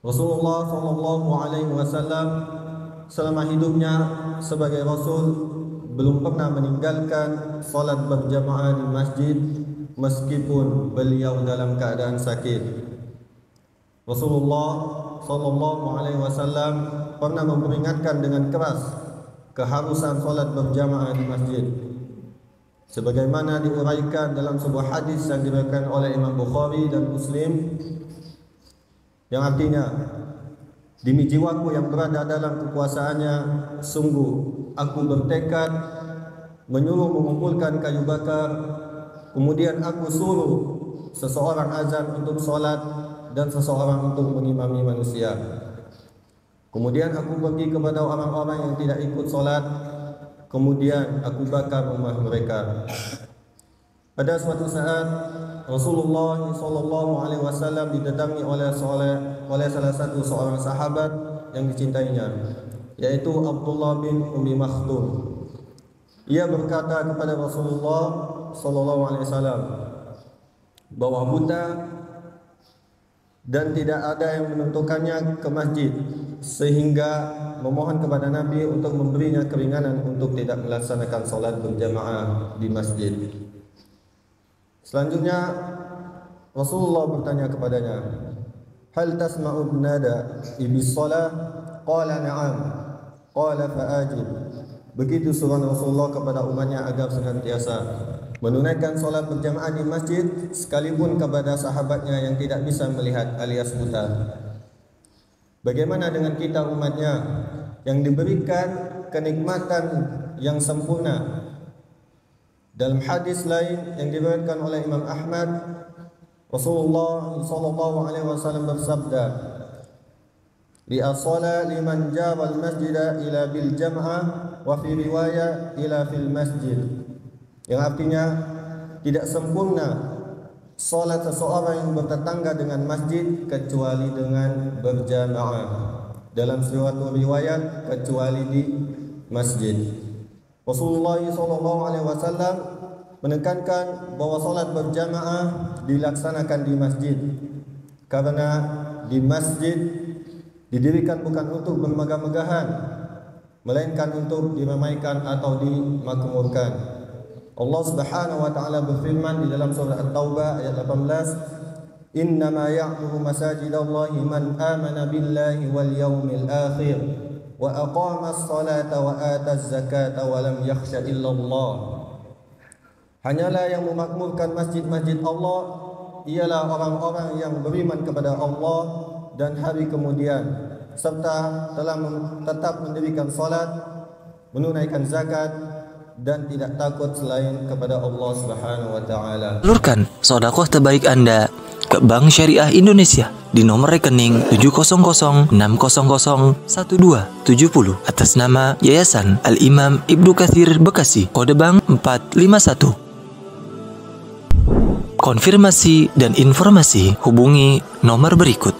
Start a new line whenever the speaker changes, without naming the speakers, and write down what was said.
Rasulullah Shallallahu Alaihi Wasallam selama hidupnya sebagai Rasul belum pernah meninggalkan solat berjamaah di masjid meskipun beliau dalam keadaan sakit. Rasulullah Shallallahu Alaihi Wasallam pernah memperingatkan dengan keras keharusan solat berjamaah di masjid, sebagaimana diuraikan dalam sebuah hadis yang diriwayatkan oleh Imam Bukhari dan Muslim, yang artinya, demi jiwaku yang berada dalam kekuasaannya, sungguh aku bertekad menyuruh mengumpulkan kayu bakar, kemudian aku suruh seseorang azan untuk solat dan seseorang untuk mengimami manusia. Kemudian aku pergi kepada orang-orang yang tidak ikut solat, kemudian aku bakar rumah mereka. Pada suatu saat Rasulullah SAW didatangi oleh salah satu seorang sahabat yang dicintainya, yaitu Abdullah bin Ummi Maktum. Ia berkata kepada Rasulullah SAW bahwa buta dan tidak ada yang menentukannya ke masjid, sehingga memohon kepada Nabi untuk memberinya keringanan untuk tidak melaksanakan solat berjamaah di masjid. Selanjutnya Rasulullah bertanya kepadanya, "Hal tasma'u nada ibis shalah?" Qala na'am. Qala fa'ajib. Begitu suruhan Rasulullah kepada umatnya agar senantiasa menunaikan solat berjamaah di masjid sekalipun kepada sahabatnya yang tidak bisa melihat alias buta. Bagaimana dengan kita umatnya yang diberikan kenikmatan yang sempurna? Dalam hadis lain yang diriwayatkan oleh Imam Ahmad, Rasulullah SAW bersabda, "Li as-sala liman jaba al-masjida ila bil jam'ah wa fi riwayah ila fil masjid." Yang artinya, tidak sempurna salat seseorang yang bertetangga dengan masjid kecuali dengan berjamaah. Dalam suatu riwayat kecuali di masjid. Rasulullah SAW menekankan bahwa salat berjamaah dilaksanakan di masjid, karena di masjid didirikan bukan untuk bermegah-megahan, melainkan untuk diramaikan atau dimakmurkan. Allah Subhanahu wa taala berfirman di dalam surah At-Taubah ayat 18, "Innama ya'muru masajidallahi man amana billahi wal yawmil akhir wa aqamas salata wa ataz zakata wa lam yakhsha illallah." Hanyalah yang memakmurkan masjid-masjid Allah ialah orang-orang yang beriman kepada Allah dan hari kemudian, serta telah tetap mendirikan salat, menunaikan zakat, dan tidak takut selain kepada Allah Subhanahu wa taala.
Salurkan sedekah terbaik Anda ke Bank Syariah Indonesia di nomor rekening 70060011270 atas nama Yayasan Al-Imam Ibnu Katsir Bekasi, kode bank 451. Konfirmasi dan informasi hubungi nomor berikut.